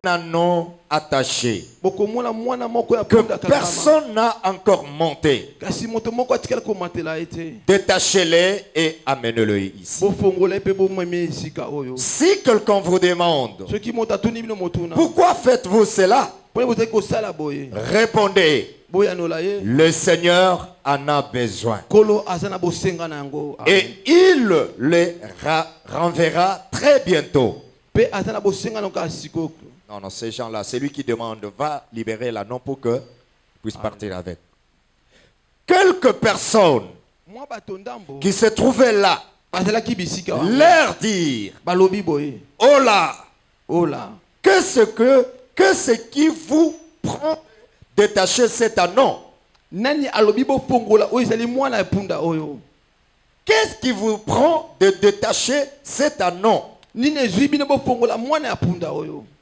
anneau attaché que personne n'a encore monté. Détachez-les et amenez-le ici. Si quelqu'un vous demande pourquoi faites-vous cela, répondez, le Seigneur en a besoin. Et il les renverra très bientôt. Non, non, ces gens-là, c'est lui qui demande, va libérer l'anneau pour que puisse partir avec. Quelques personnes qui se trouvaient là, leur dire, oh là, qu'est-ce qui vous prend détacher cet anneau? Qu'est-ce qui vous prend de détacher cet anneau?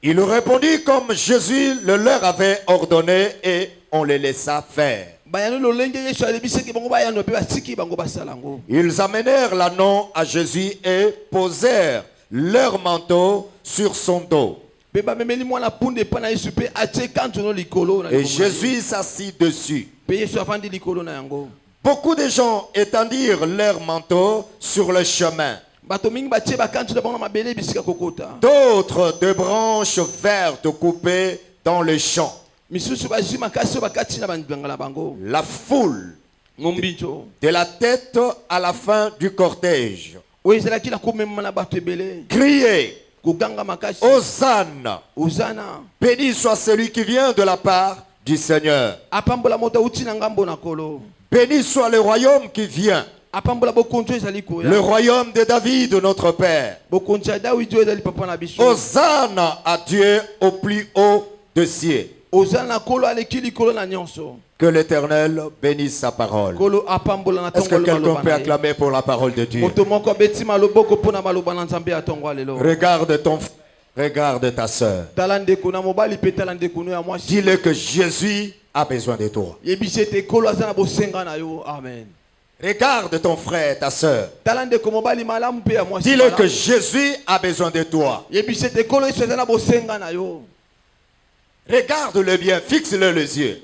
Il répondit comme Jésus le leur avait ordonné et on les laissa faire. Ils amenèrent l'anneau à Jésus et posèrent leur manteau sur son dos. Et Jésus s'assit dessus. Beaucoup de gens étendirent leur manteau sur le chemin. D'autres de branches vertes coupées dans le champ. La foule, de la tête à la fin du cortège, criait, Hosanna, béni soit celui qui vient de la part du Seigneur. Béni soit le royaume qui vient. Le royaume de David, notre Père. Hosanna à Dieu au plus haut des cieux. Que l'Éternel bénisse sa parole. Est-ce que quelqu'un peut acclamer pour la parole de Dieu? Regarde ton frère, regarde ta soeur. Dis-le que Jésus a besoin de toi. Amen. Regarde ton frère, ta soeur. Dis-le que Jésus a besoin de toi. Regarde-le bien, fixe-le les yeux.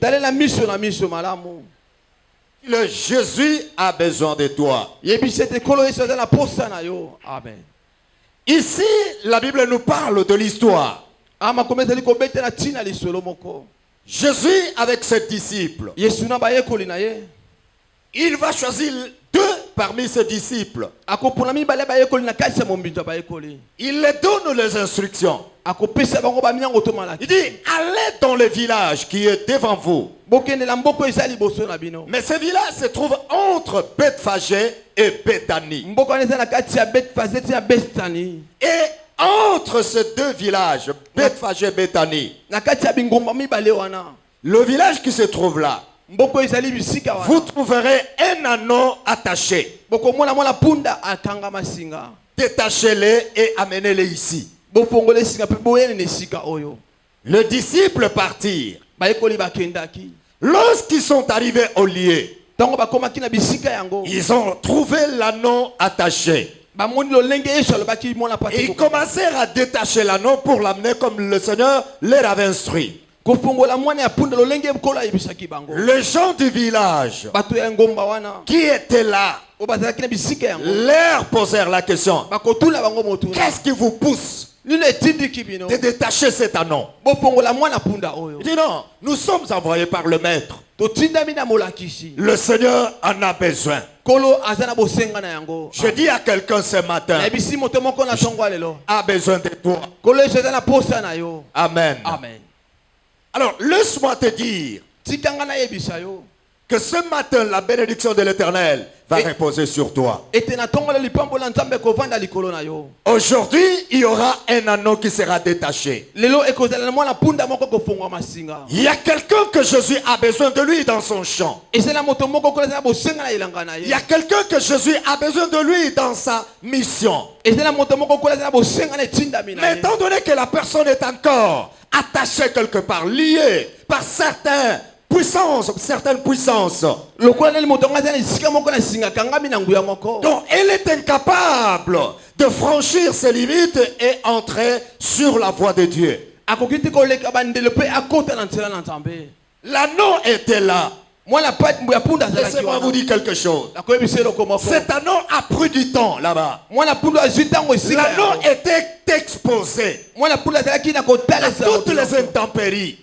Le Jésus a besoin de toi. Amen. Ici, la Bible nous parle de l'histoire. Jésus avec ses disciples. Il va choisir deux parmi ses disciples. Il les donne les instructions. Il dit, allez dans le village qui est devant vous. Mais ce village se trouve entre Bethphagée et Béthanie. Et entre ces deux villages, Bethphagée et Béthanie, le village qui se trouve là, vous trouverez un anneau attaché. Détachez-les et amenez-les ici. Les disciples partirent. Lorsqu'ils sont arrivés au lieu, ils ont trouvé l'anneau attaché. Et ils commencèrent à détacher l'anneau pour l'amener comme le Seigneur leur avait instruit. Les gens du village qui étaient là leur posèrent la question, qu'est-ce qui vous pousse de détacher cet anneau? Il dit non, nous sommes envoyés par le maître. Le Seigneur en a besoin. Je dis à quelqu'un ce matin, a besoin de toi. Amen. Amen. Alors, laisse-moi te dire que ce matin, la bénédiction de l'Éternel va reposer sur toi. Aujourd'hui, il y aura un anneau qui sera détaché. Il y a quelqu'un que Jésus a besoin de lui dans son champ. Il y a quelqu'un que Jésus a besoin de lui dans sa mission. Mais étant donné que la personne est encore attachée quelque part, liée par certaines puissances. Donc elle est incapable de franchir ses limites et entrer sur la voie de Dieu. L'anneau était là. Laissez-moi vous dire quelque chose. Cet anneau a pris du temps là-bas. L'anneau était exposé à toutes les intempéries.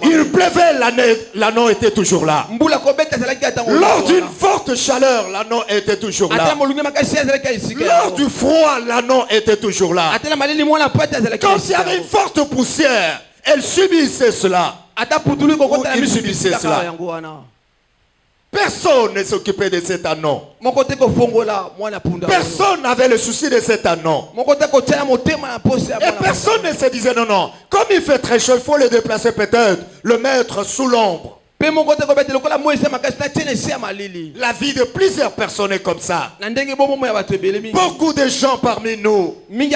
Il pleuvait, l'anneau était toujours là. Lors d'une forte chaleur, l'anneau était toujours là. Lors du froid, l'anneau était toujours là. Quand il y avait une forte poussière, elle subissait cela. Il subissait cela. Personne ne s'occupait de cet anneau. Personne n'avait le souci de cet anneau. Et personne ne se disait non. Comme il fait très chaud, il faut le déplacer peut-être, le mettre sous l'ombre. La vie de plusieurs personnes est comme ça. Beaucoup de gens parmi nous. Il y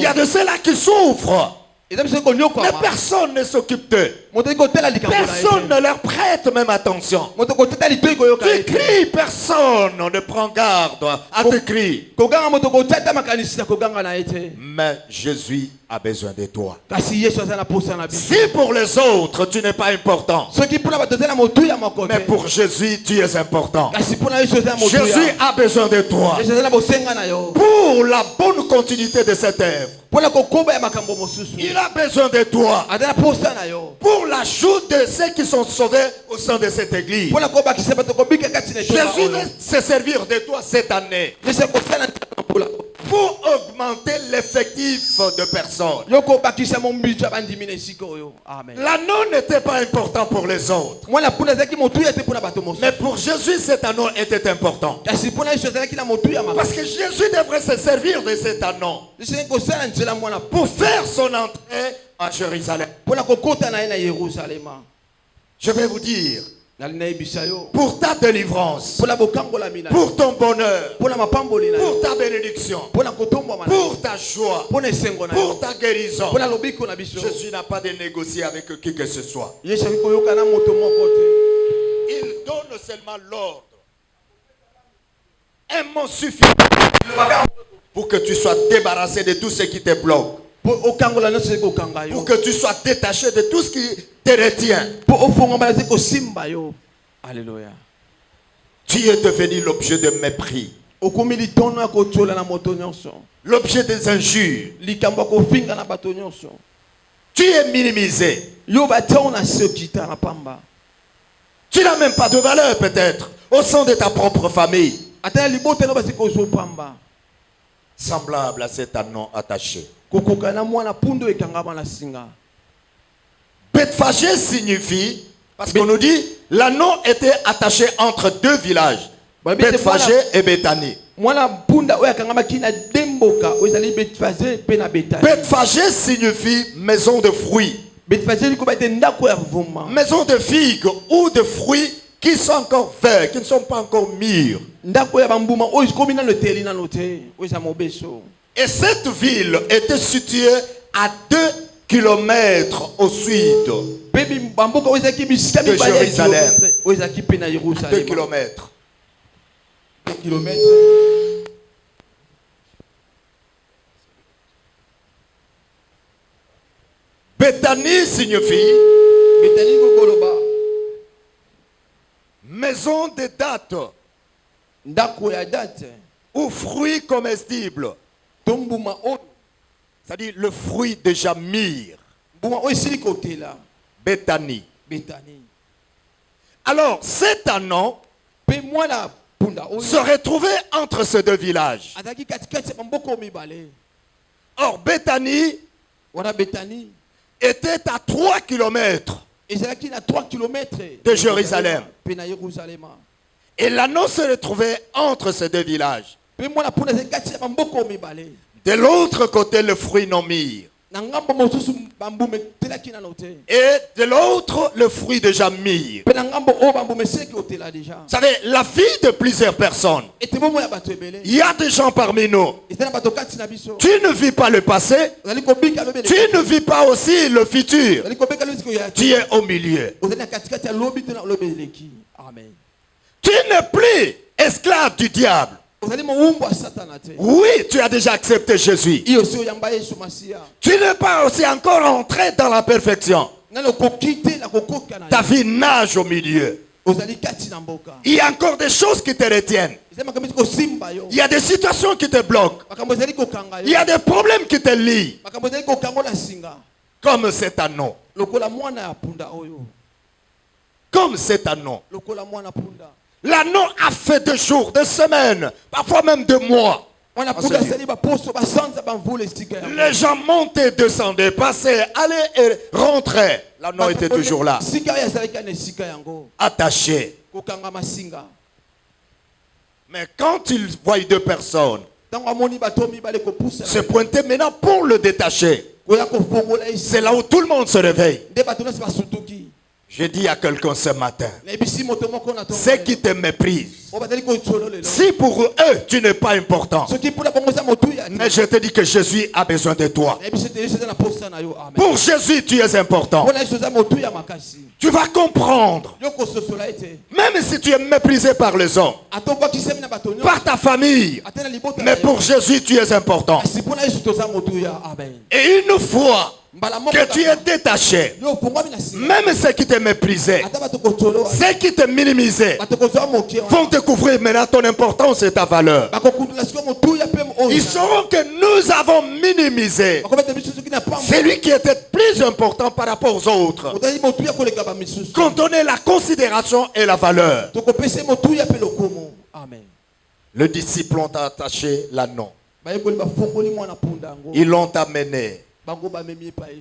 a de ceux-là qui souffrent. Mais personne ne s'occupe d'eux. Personne ne leur prête même attention. Tu cries, personne ne prend garde à tes cris. Mais Jésus a besoin de toi. Si pour les autres tu n'es pas important, mais pour Jésus tu es important. Jésus a besoin de toi pour la bonne continuité de cette œuvre. Il a besoin de toi pour l'ajout de ceux qui sont sauvés au sein de cette église. Jésus veut se servir de toi cette année pour augmenter l'effectif de personnes. L'anneau n'était pas important pour les autres, mais pour Jésus cet anneau était important. Parce que Jésus devrait se servir de cet anneau pour faire son entrée à Jérusalem. Je vais vous dire, pour ta délivrance, pour ton bonheur, pour ta bénédiction, pour ta joie, pour ta guérison, Jésus n'a pas de négocier avec qui que ce soit. Il donne seulement l'ordre. Un mot suffit pour que tu sois débarrassé de tout ce qui te bloque. Pour que tu sois détaché de tout ce qui te retient. Alléluia. Tu es devenu l'objet de mépris, l'objet des injures. Tu es minimisé. Tu n'as même pas de valeur peut-être au sein de ta propre famille. Semblable à cet anneau attaché. Bethphagée signifie, parce qu'on nous dit, l'anneau était attaché entre deux villages, Bethphagée et Béthanie. Bethphagée signifie maison de fruits, maison de figues ou de fruits qui sont encore verts, qui ne sont pas encore mûrs. Et cette ville était située à 2 kilomètres au sud de Jérusalem. 2 kilomètres. Béthanie signifie maison de date ou fruits comestibles. C'est-à-dire le fruit déjà mûr. Béthanie. Alors, cet anneau se retrouvait entre ces deux villages. Or, Béthanie était à 3 kilomètres de Jérusalem. Et l'anneau se retrouvait entre ces deux villages. De l'autre côté, le fruit non mûr. Et de l'autre, le fruit déjà mûr. Vous savez, la vie de plusieurs personnes. Il y a des gens parmi nous. Tu ne vis pas le passé. Tu ne vis pas aussi le futur. Tu es au milieu. Tu n'es plus esclave du diable. Oui, tu as déjà accepté Jésus. Tu n'es pas aussi encore entré dans la perfection. Ta vie nage au milieu. Il y a encore des choses qui te retiennent. Il y a des situations qui te bloquent. Il y a des problèmes qui te lient. Comme cet anneau. Comme cet anneau. L'anneau a fait 2 jours, 2 semaines, parfois même 2 mois. Les gens montaient, descendaient, passaient, allaient et rentraient. L'anneau était toujours là. Attaché. Mais quand ils voient 2 personnes se pointer maintenant pour le détacher, c'est là où tout le monde se réveille. Je dis à quelqu'un ce matin, ceux qui te méprisent, si pour eux tu n'es pas important, mais je te dis que Jésus a besoin de toi. Pour Jésus tu es important. Tu vas comprendre, même si tu es méprisé par les hommes, par ta famille, mais pour Jésus tu es important. Et une fois que tu es détaché, même ceux qui te méprisaient, ceux qui te minimisaient, vont découvrir maintenant ton importance et ta valeur. Ils sauront que nous avons minimisé celui qui était plus important par rapport aux autres, qu'on donnait la considération et la valeur. Le disciple ont attaché l'anneau. Ils l'ont amené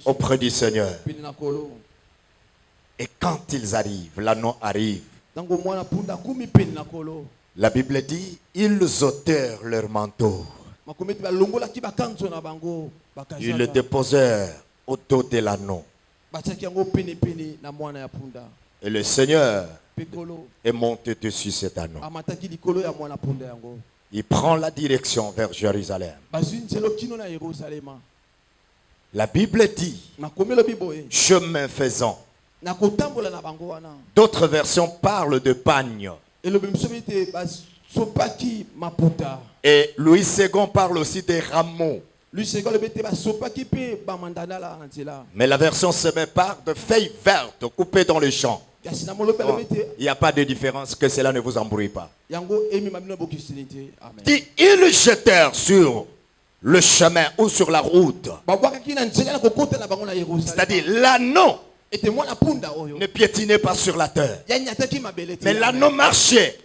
auprès du Seigneur. Et quand ils arrivent, l'anneau arrive. La Bible dit, ils ôtèrent leur manteau. Ils le déposèrent au dos de l'anneau. Et le Seigneur est monté dessus cet anneau. Il prend la direction vers Jérusalem. La Bible dit, chemin faisant. D'autres versions parlent de pagne. Et Louis II parle aussi des rameaux. Mais la version semaine parle de feuilles vertes coupées dans les champs. Il n'y a pas de différence, que cela ne vous embrouille pas. Dit, ils jetèrent sur le chemin ou sur la route. C'est-à-dire l'anneau ne piétinait pas sur la terre, mais l'anneau marchait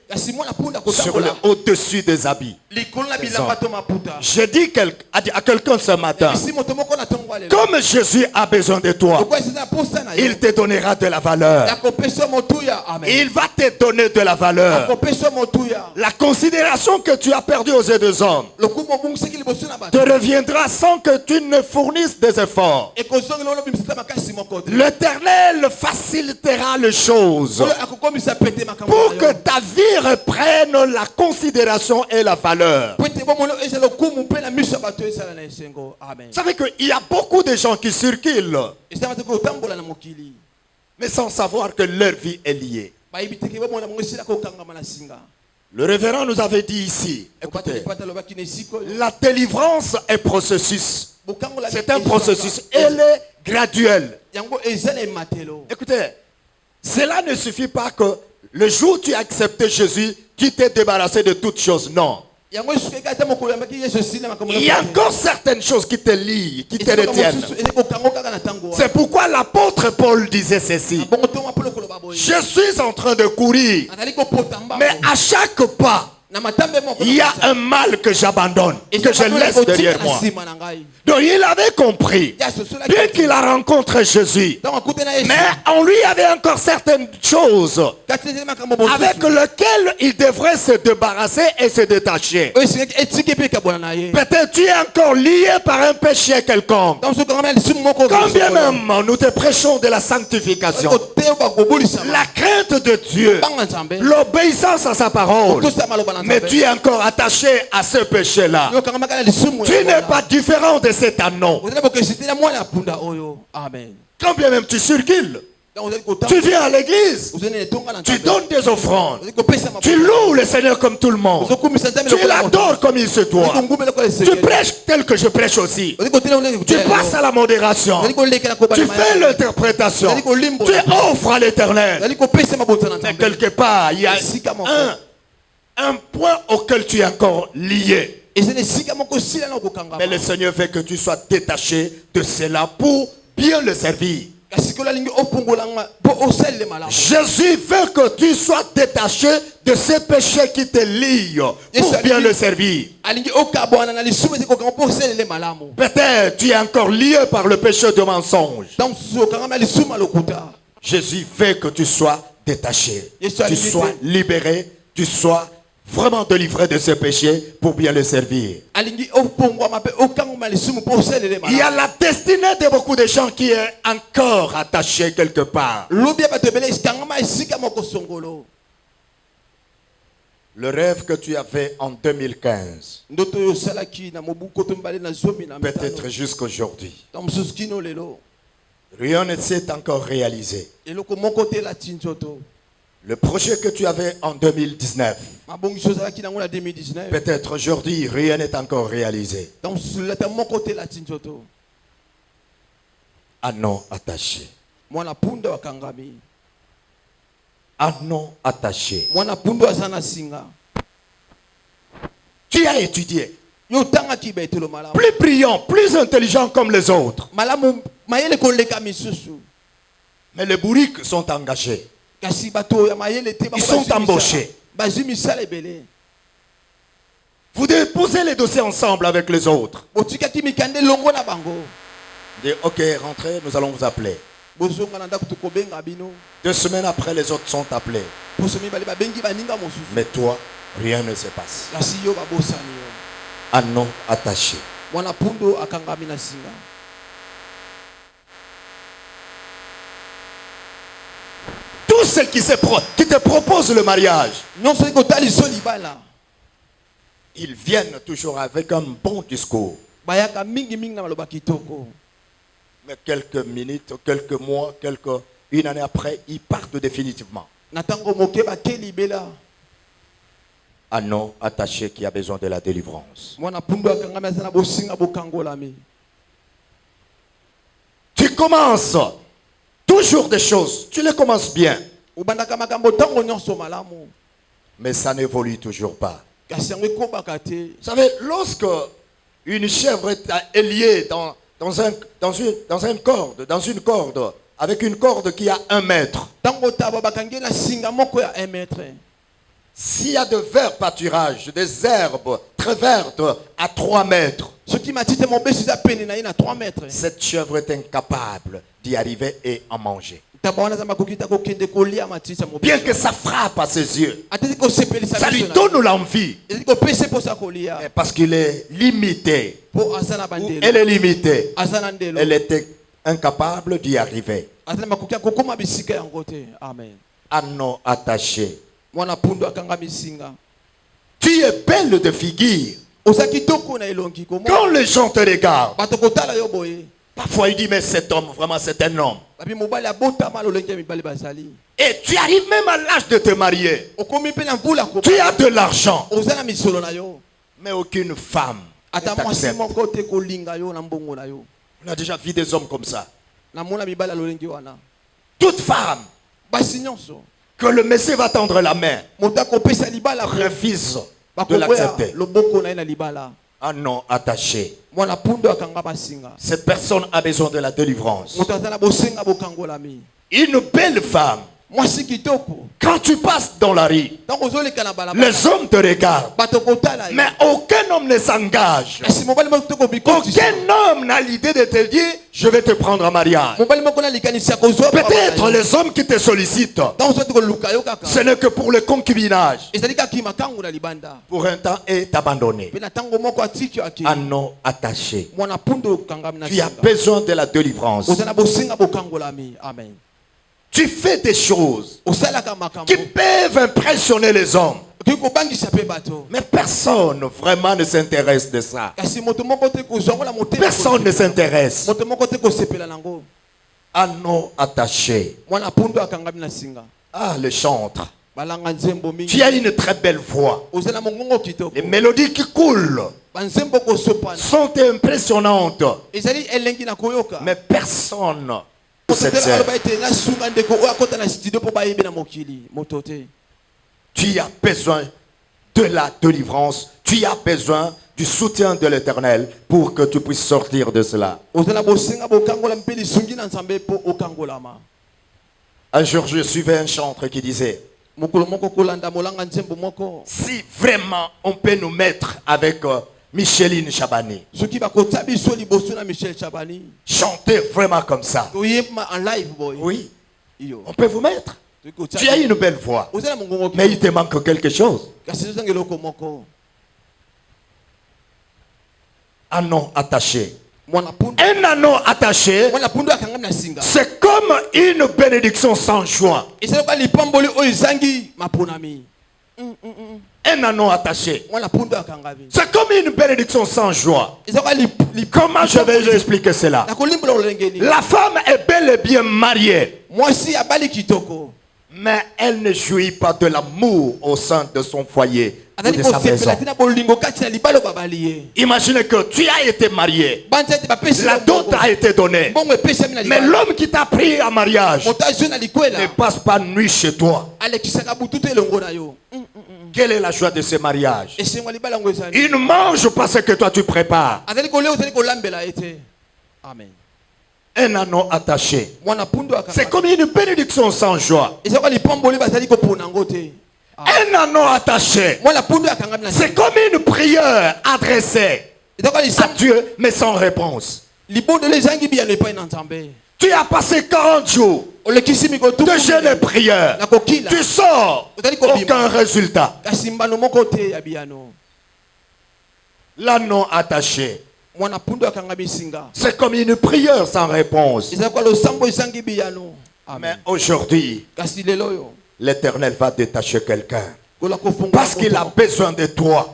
sur le au-dessus des habits. Je dis à quelqu'un ce matin, comme Jésus a besoin de toi, il te donnera de la valeur. Il va te donner de la valeur. La considération que tu as perdue aux yeux des hommes te reviendra sans que tu ne fournisses des efforts. L'Éternel facilitera les choses pour que ta vie reprenne la considération et la valeur. Vous savez qu'il y a beaucoup de gens qui circulent, mais sans savoir que leur vie est liée. Le révérend nous avait dit ici, écoutez, la délivrance est processus. C'est un processus, elle est graduelle. Écoutez, cela ne suffit pas que le jour où tu as accepté Jésus, tu t'es débarrassé de toutes choses. Non. Il y a encore certaines choses qui te lient, qui te retiennent. C'est pourquoi l'apôtre Paul disait ceci. Je suis en train de courir, mais à chaque pas, il y a un mal que j'abandonne, que je laisse derrière moi. Donc il avait compris, bien qu'il a rencontré Jésus, mais en lui avait encore certaines choses avec lesquelles il devrait se débarrasser et se détacher. Peut-être tu es encore lié par un péché quelconque. Quand bien même nous te prêchons de la sanctification, la crainte de Dieu, l'obéissance à sa parole, mais tu es encore attaché à ce péché-là. Tu n'es pas différent de cet anneau. Quand bien même tu circules, Tu viens à l'église, tu donnes des offrandes, tu loues le Seigneur comme tout le monde, tu l'adores comme il se doit, tu prêches tel que je prêche aussi, tu passes à la modération, tu fais l'interprétation, tu offres à l'Éternel. Mais quelque part, il y a un point auquel tu es encore lié. Mais le Seigneur veut que tu sois détaché de cela pour bien le servir. Jésus veut que tu sois détaché de ces péchés qui te lient pour bien le servir. Peut-être tu es encore lié par le péché de mensonge. Jésus veut que tu sois détaché, tu sois libéré, tu sois vraiment délivré de ces péchés pour bien le servir. Il y a la destinée de beaucoup de gens qui est encore attachée quelque part. Le rêve que tu as fait en 2015, peut-être jusqu'aujourd'hui, rien ne s'est encore réalisé. Le projet que tu avais en 2019, peut-être aujourd'hui, rien n'est encore réalisé. Un nom attaché. Un nom attaché. Tu as étudié. Plus brillant, plus intelligent comme les autres. Mais les bourriques sont engagés. Ils sont embauchés. Vous devez poser les dossiers ensemble avec les autres. Dites, ok, rentrez, nous allons vous appeler. 2 semaines après, les autres sont appelés. Mais toi, rien ne se passe. Un nom attaché. Tous ceux qui te proposent le mariage, ils viennent toujours avec un bon discours. Mais quelques minutes, quelques mois, une année après, ils partent définitivement. Un nom attaché qui a besoin de la délivrance. Tu commences toujours des choses, tu les commences bien. Mais ça n'évolue toujours pas. Vous savez, lorsque une chèvre est liée dans une corde, avec une corde qui a 1 mètre, s'il y a de verts pâturages, des herbes très vertes à 3 mètres, cette chèvre est incapable d'y arriver et en manger. Bien que ça frappe à ses yeux, ça lui donne l'envie. Parce qu'il est limité. Elle est limitée. Elle était incapable d'y arriver. Un nom attaché. Tu es belle de figure. Quand les gens te regardent, parfois il dit, mais cet homme, vraiment c'est un homme. Et tu arrives même à l'âge de te marier. Tu as de l'argent. Mais aucune femme ne t'accepte. On a déjà vu des hommes comme ça. Toute femme que le Messie va tendre la main refuse de l'accepter. Un nom attaché. Cette personne a besoin de la délivrance. Une belle femme. Quand tu passes dans la rue, les hommes te regardent, mais aucun homme ne s'engage. Aucun homme n'a l'idée de te dire, je vais te prendre en mariage. Peut-être les hommes qui te sollicitent, ce n'est que pour le concubinage. Pour un temps est abandonné. Un nom attaché. Tu as besoin de la délivrance. Amen. Tu fais des choses qui peuvent impressionner les hommes. Mais personne vraiment ne s'intéresse de ça. Personne ne s'intéresse. Anneau attaché. Ah, le chantre. Tu as une très belle voix. Les mélodies qui coulent sont impressionnantes. Mais personne ne s'exerce. Tu as besoin de la délivrance. Tu as besoin du soutien de l'Éternel pour que tu puisses sortir de cela. Un jour, je suivais un chantre qui disait: si vraiment on peut nous mettre avec Micheline Chabani, chanter vraiment comme ça, oui, on peut vous mettre. Tu as une belle voix, mais il te manque quelque chose. Anneau attaché. Un anneau attaché, c'est comme une bénédiction sans joie. Un anneau attaché, c'est comme une bénédiction sans joie. Comment je vais expliquer cela? La femme est bel et bien mariée, mais elle ne jouit pas de l'amour au sein de son foyer, de sa maison. Imaginez que tu as été marié, la dot a été donnée, mais l'homme qui t'a pris en mariage ne passe pas nuit chez toi. Quelle est la joie de ce mariage? Il ne mange pas ce que toi tu prépares. Amen. Un anneau attaché, c'est comme une bénédiction sans joie. Un anneau attaché, c'est comme une prière adressée à Dieu mais sans réponse. Tu as passé 40 jours de jeûne et prière, tu sors, aucun résultat. L'anneau attaché, c'est comme une prière sans réponse. Mais aujourd'hui, l'Éternel va détacher quelqu'un parce qu'il a besoin de toi.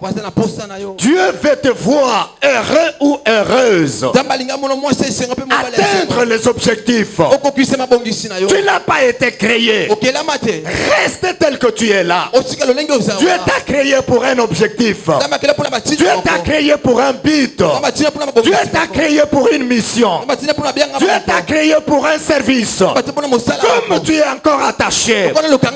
Dieu veut te voir heureux ou heureuse, atteindre les objectifs. Tu n'as pas été créé. Reste tel que tu es là. Dieu t'a créé pour un objectif. Dieu t'a créé pour un but. Dieu t'a créé pour une mission. Dieu t'a créé pour un service. Comme tu es encore attaché, tu ne peux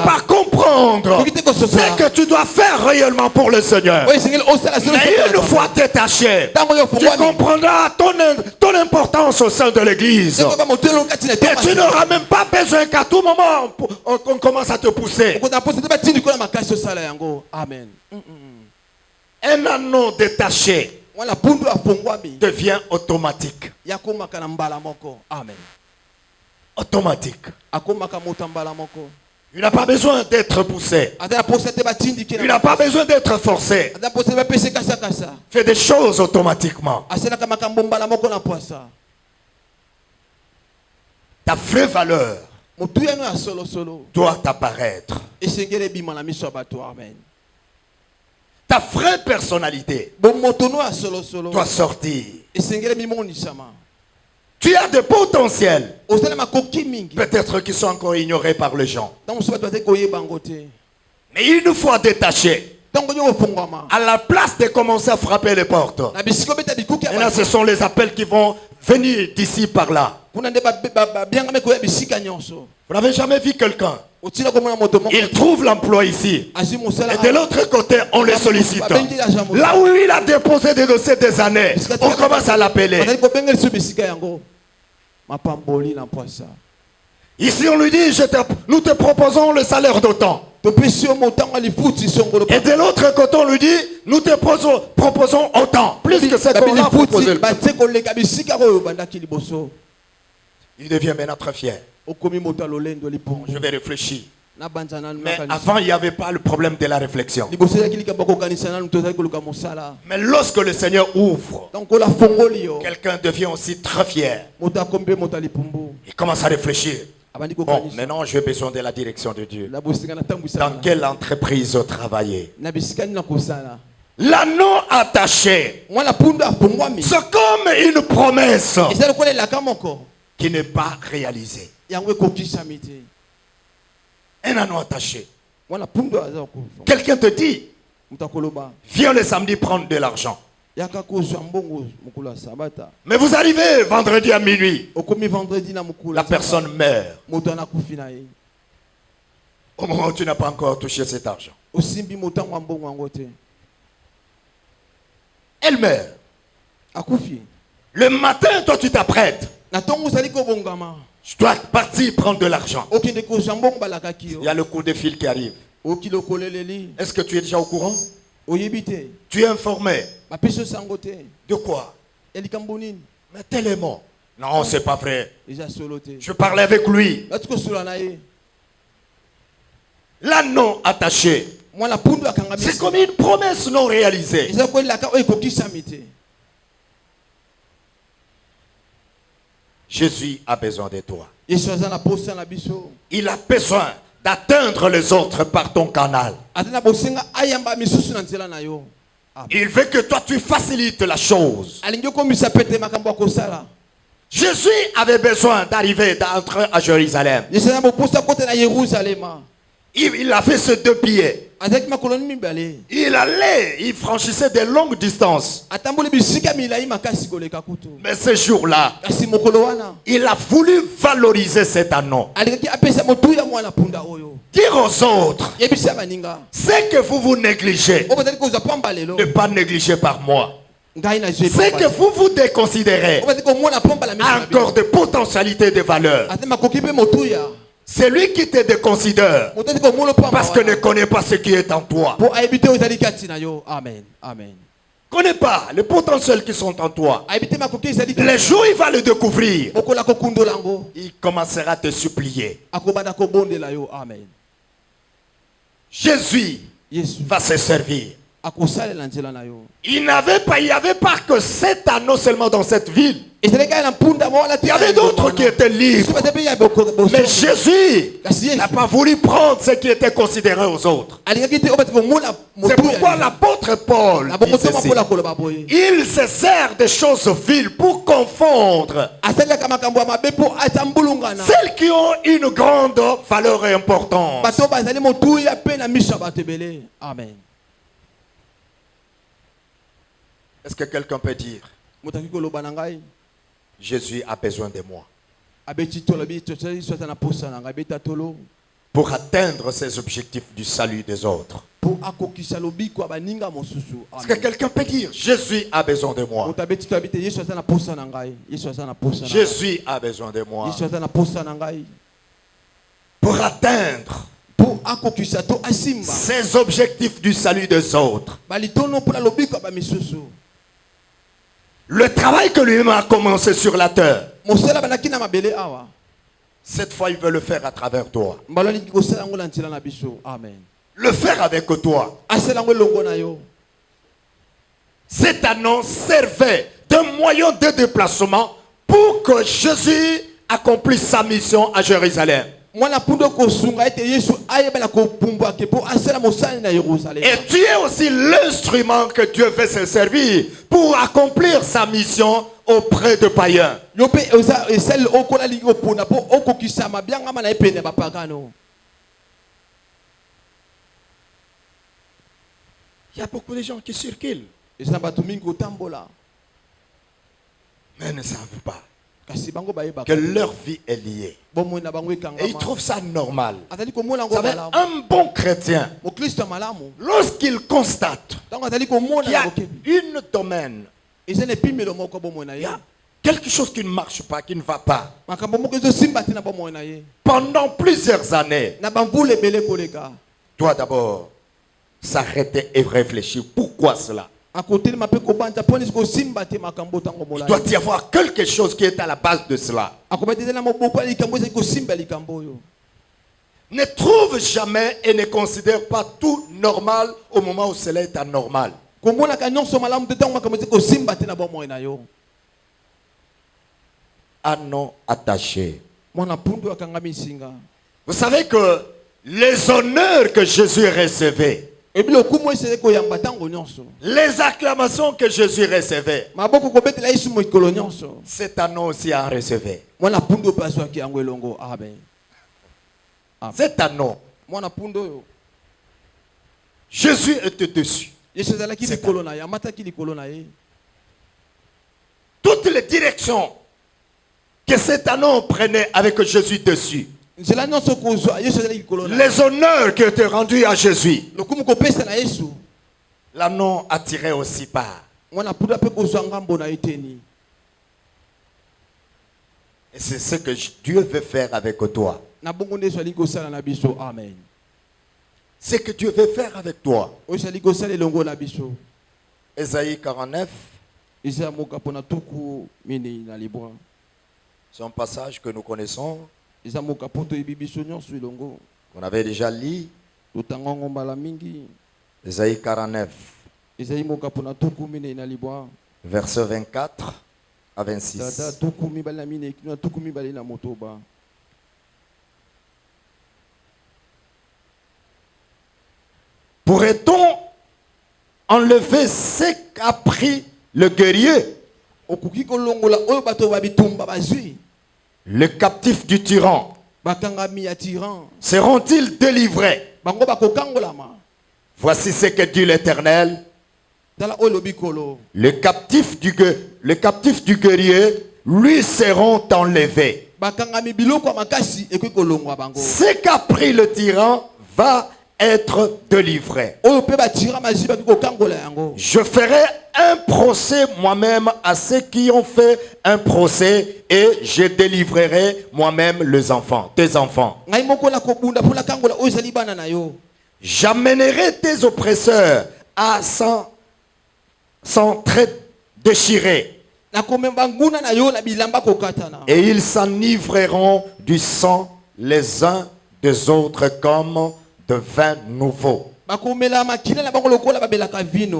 pas comprendre ce que tu dois faire réellement pour le Seigneur. Mais une fois détaché, tu comprendras ton importance au sein de l'église. Et tu n'auras même pas besoin qu'à tout moment on commence à te pousser. Amen. Un anneau détaché devient automatique. Amen. Automatique. Il n'a pas besoin d'être poussé. Il n'a pas besoin d'être forcé. Fais des choses automatiquement. Ta vraie valeur doit apparaître. Ta vraie personnalité doit sortir. Tu as des potentiels, peut-être qui sont encore ignorés par les gens. Mais une fois détaché, à la place de commencer à frapper les portes, et là ce sont les appels qui vont venir d'ici par là. Vous n'avez jamais vu quelqu'un, il trouve l'emploi ici, et de l'autre côté on le sollicite. Là où il a déposé des dossiers des années, on commence à l'appeler. Ici on lui dit, nous te proposons le salaire d'autant. Et de l'autre côté on lui dit, nous te proposons autant, plus que ce qu'on a proposé. Il devient maintenant très fier. Je vais réfléchir. Mais avant il n'y avait pas le problème de la réflexion. Mais lorsque le Seigneur ouvre, quelqu'un devient aussi très fier. Il commence à réfléchir. Bon, maintenant j'ai besoin de la direction de Dieu. Dans quelle entreprise travailler? L'anneau attaché, c'est comme une promesse. qui n'est pas réalisé. Un anneau attaché. Quelqu'un te dit, viens le samedi prendre de l'argent. Mais vous arrivez vendredi à minuit. La personne meurt. Au moment où tu n'as pas encore touché cet argent. Elle meurt. Le matin, toi tu t'apprêtes. Je dois partir prendre de l'argent. Il y a le coup de fil qui arrive. Est-ce que tu es déjà au courant? Tu es informé. De quoi? Mais tel est mort. Non, c'est pas vrai. Je parlais avec lui. L'anneau attaché. C'est comme une promesse non réalisée. Jésus a besoin de toi. Il a besoin d'atteindre les autres par ton canal. Il veut que toi tu facilites la chose. Jésus avait besoin d'entrer à Jérusalem. Il a fait ses 2 pieds. Il franchissait de longues distances. Mais ce jour-là, il a voulu valoriser cet anneau. Dire aux autres, c'est que vous négligez. Ne pas négliger par moi. C'est que vous déconsidérez. Encore de potentialités de valeur. C'est lui qui te déconsidère parce que ne connaît pas ce qui est en toi. Amen. Amen. Connais pas les potentiels qui sont en toi. Les jours il va le découvrir. Il commencera à te supplier. Jésus va se servir. Il n'y avait pas que 7 anneaux seulement dans cette ville. Il y avait d'autres qui étaient libres. Mais Jésus n'a pas voulu prendre ce qui était considéré aux autres. C'est pourquoi l'apôtre Paul dit ceci. Il se sert des choses viles pour confondre celles qui ont une grande valeur et importance. Amen. Est-ce que quelqu'un peut dire, Jésus a besoin de moi pour atteindre ses objectifs du salut des autres? Est-ce que quelqu'un peut dire, Jésus a besoin de moi? Jésus a besoin de moi pour atteindre ses objectifs du salut des autres. Le travail que lui-même a commencé sur la terre, cette fois il veut le faire à travers toi. Le faire avec toi. Cet annonce servait d'un moyen de déplacement pour que Jésus accomplisse sa mission à Jérusalem. Et tu es aussi l'instrument que Dieu veut se servir pour accomplir sa mission auprès de païens. Il y a beaucoup de gens qui circulent, mais ne savent pas que leur vie est liée. Et ils trouvent ça normal. Vous savez, un bon chrétien, lorsqu'il constate qu'il y a une domaine, il y a quelque chose qui ne marche pas, qui ne va pas, pendant plusieurs années, doit d'abord s'arrêter et réfléchir. Pourquoi cela? Il doit y avoir quelque chose qui est à la base de cela. Ne trouve jamais et ne considère pas tout normal au moment où cela est anormal. Anneau attaché. Vous savez que les honneurs que Jésus recevait, Les acclamations que Jésus recevait, cet anneau aussi en recevait. Cet anneau, Jésus était dessus. Toutes les directions que cet anneau prenait avec Jésus dessus, les honneurs qui étaient rendus à Jésus, l'anneau attirait aussi part. Et c'est ce que Dieu veut faire avec toi. Ce que Dieu veut faire avec toi. Ésaïe 49. C'est un passage que nous connaissons. On avait déjà lu. Ésaïe 49. Verset 24 à 26. Pourrait-on enlever ce qu'a pris le guerrier, le captif du tyran? Seront-ils délivrés? Voici ce que dit l'Éternel. Le captif du guerrier, lui seront enlevés. Ce qu'a pris le tyran va être délivré. Je ferai un procès moi-même à ceux qui ont fait un procès et je délivrerai moi-même les enfants, tes enfants. J'amènerai tes oppresseurs à s'entre déchirer. Et ils s'enivreront du sang les uns des autres comme de vin nouveau.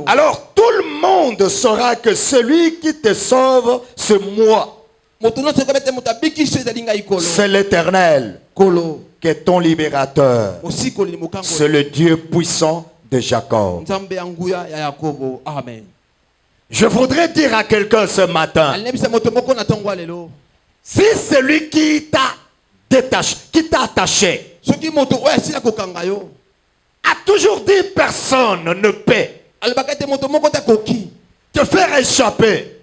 Alors tout le monde saura que celui qui te sauve, c'est moi. C'est l'Éternel qui est ton libérateur. C'est le Dieu puissant de Jacob. Je voudrais dire à quelqu'un ce matin, si celui qui t'a attaché, a toujours dit personne ne peut te faire échapper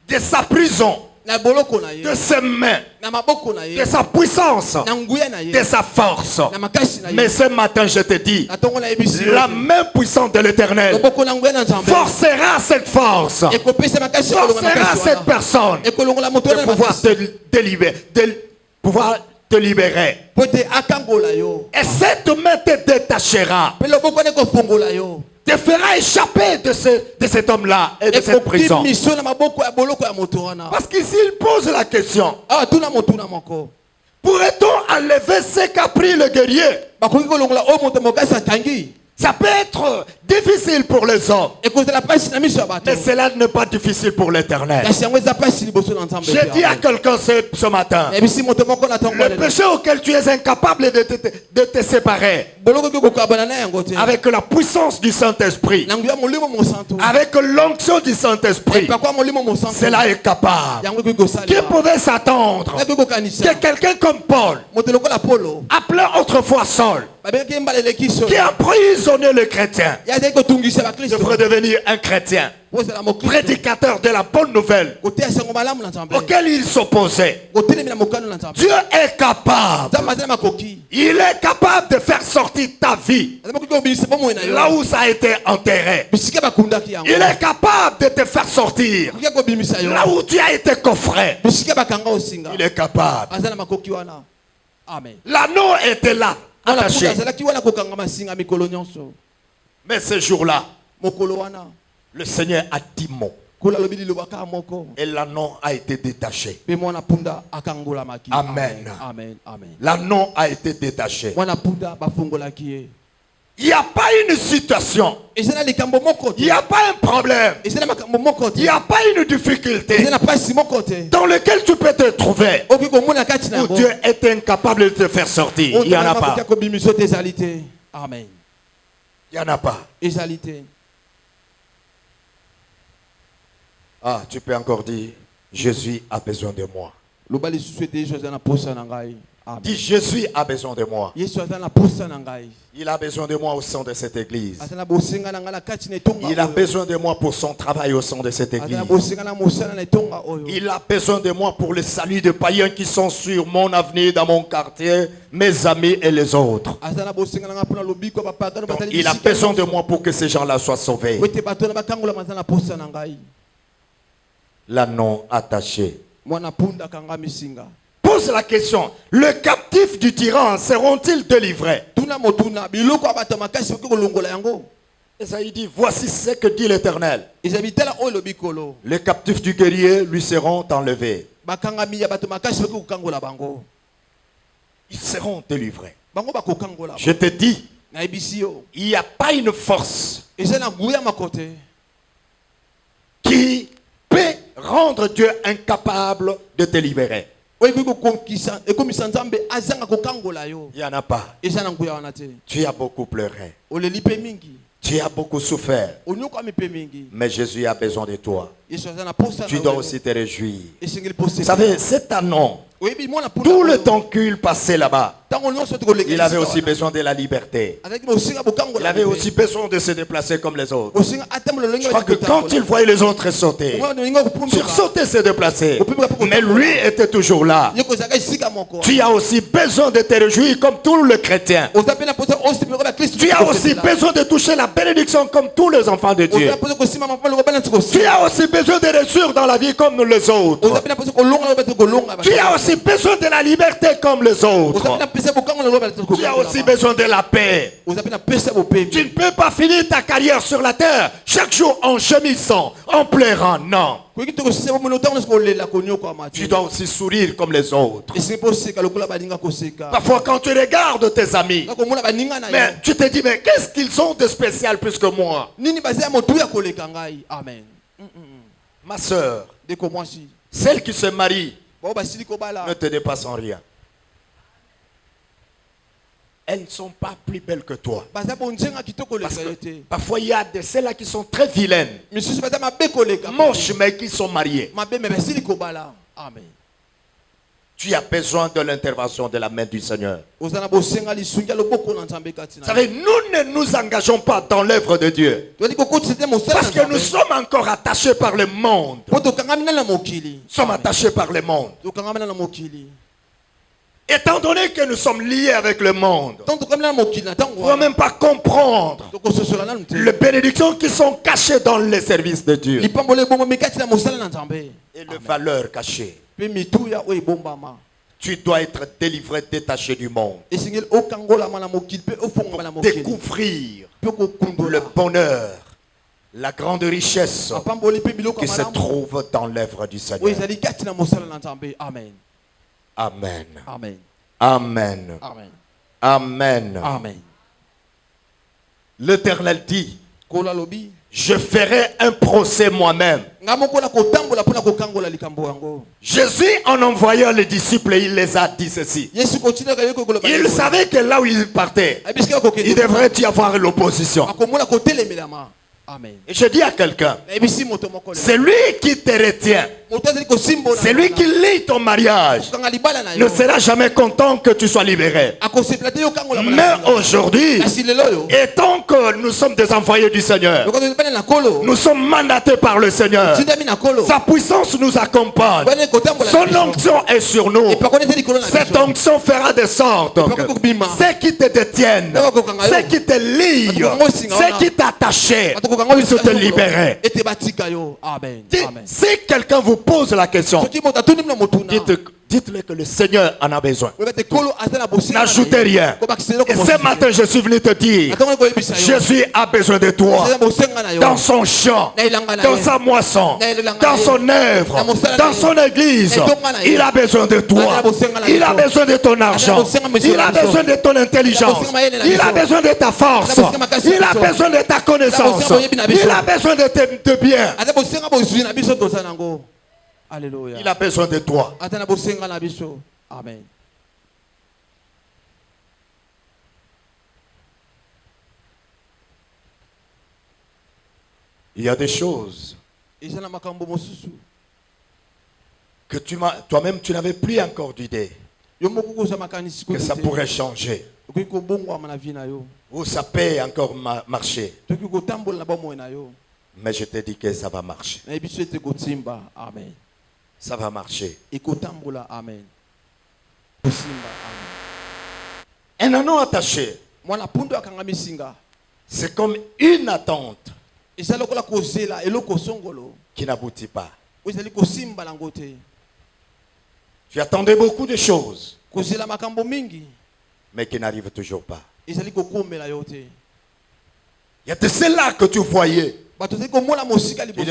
de sa prison, de ses mains, de sa puissance, de sa force. Mais ce matin je te dis, la main puissante de l'Éternel forcera cette force, forcera cette personne de pouvoir te libérer. Et cette main te détachera, te fera échapper de cet homme-là et de cette prison. Parce qu'ici il pose la question, pourrait-on enlever ce qu'a pris le guerrier? Ça peut être difficile pour les hommes, mais cela n'est pas difficile pour l'Éternel. Je dis à quelqu'un ce matin, le péché auquel tu es incapable de te séparer, avec la puissance du Saint-Esprit, avec l'onction du Saint-Esprit, cela est capable. Qui pouvait s'attendre que quelqu'un comme Paul, appelé autrefois Saul, qui a emprisonné le chrétien, devrait devenir un chrétien, prédicateur de la bonne nouvelle auquel il s'opposait? Dieu est capable. Il est capable de faire sortir ta vie là où ça a été enterré. Il est capable de te faire sortir là où tu as été coffré. Il est capable. L'anneau était là, attaché. Mais ce jour-là, le Seigneur a dit mot. Et l'anneau a été détaché. Amen. L'anneau a été détaché. Il n'y a pas une situation, il n'y a pas un problème, il n'y a pas une difficulté dans lequel tu peux te trouver où Dieu est incapable de te faire sortir. Il n'y en a pas. Amen. Il n'y en a pas. Égalité. Ah, tu peux encore dire, Jésus a besoin de moi. Dis, Jésus a besoin de moi. Il a besoin de moi au sein de cette église. Il a besoin de moi pour son travail au sein de cette église. Il a besoin de moi pour le salut des païens qui sont sur mon avenir, dans mon quartier, mes amis et les autres. Donc, il a besoin de moi pour que ces gens-là soient sauvés. L'anneau attaché. Pose la question, le captif du tyran seront-ils délivrés? Esaïe dit, voici ce que dit l'Éternel. Les captifs du guerrier lui seront enlevés. Ils seront délivrés. Je te dis, il n'y a pas une force qui peut rendre Dieu incapable de te libérer. Il n'y en a pas. Tu as beaucoup pleuré. Tu as beaucoup souffert. Mais Jésus a besoin de toi. Tu dois aussi te réjouir. Vous savez, cet anneau, tout le temps qu'il passait là-bas, il avait aussi besoin de la liberté. Il avait aussi besoin de se déplacer comme les autres. Je crois que quand il voyait les autres sauter, sursauter, se déplacer, mais lui était toujours là. Tu as aussi besoin de te réjouir comme tous les chrétiens. Tu as aussi besoin de toucher la bénédiction comme tous les enfants de Dieu. Tu as aussi besoin de réussir dans la vie comme les autres. Tu as aussi besoin de la liberté comme les autres. Tu as aussi besoin de la paix. Tu ne peux pas finir ta carrière sur la terre chaque jour en gémissant, en pleurant. Non. Tu dois aussi sourire comme les autres. Parfois quand tu regardes tes amis, mais tu te dis, mais qu'est-ce qu'ils ont de spécial plus que moi? Amen. Ma soeur, celle qui se marie ne te dépasse en rien. Elles ne sont pas plus belles que toi. Parce que parfois il y a de celles-là qui sont très vilaines, moches, mais qui sont mariées. Amen. Tu as besoin de l'intervention de la main du Seigneur. Vous savez, nous ne nous engageons pas dans l'œuvre de Dieu parce que nous sommes encore attachés par le monde. Nous sommes attachés par le monde. Étant donné que nous sommes liés avec le monde, on ne peut même pas comprendre les bénédictions qui sont cachées dans les services de Dieu et les valeurs cachées. Tu dois être délivré, détaché du monde. Pour découvrir le bonheur, la grande richesse qui se trouve dans l'œuvre du Seigneur. Amen. Amen. Amen. Amen. Amen. Amen. Amen. L'Éternel dit, je ferai un procès moi-même. Jésus, en envoyant les disciples, il les a dit ceci. Il savait que là où il partait, il devrait y avoir l'opposition. Amen. Et je dis à quelqu'un, c'est lui qui te retient, c'est lui qui lie ton mariage, ne sera jamais content que tu sois libéré. Mais aujourd'hui, étant que nous sommes des envoyés du Seigneur, nous sommes mandatés par le Seigneur, sa puissance nous accompagne, son onction est sur nous. Cette onction fera de sorte que ceux qui te détiennent, ceux qui te lient, ceux qui t'attachent puissent te libérer. Si quelqu'un vous pose la question, dites-le que le Seigneur en a besoin. N'ajoutez rien. Et ce matin, je suis venu te dire, Jésus a besoin de toi. Dans son champ, dans sa moisson, dans son œuvre, dans son église. Il a besoin de toi. Il a besoin de ton argent. Il a besoin de ton intelligence. Il a besoin de ta force. Il a besoin de ta connaissance. Il a besoin de tes biens. Alléluia. Il a besoin de toi. Amen. Il y a des choses que toi-même tu n'avais plus encore d'idée que ça pourrait changer, ou ça peut encore marcher. Mais je te dis que ça va marcher. Ça va marcher. Un anneau attaché, c'est comme une attente qui n'aboutit pas. Tu attendais beaucoup de choses, mais qui n'arrivent toujours pas. Il y a de celles-là que tu voyais. Tu dis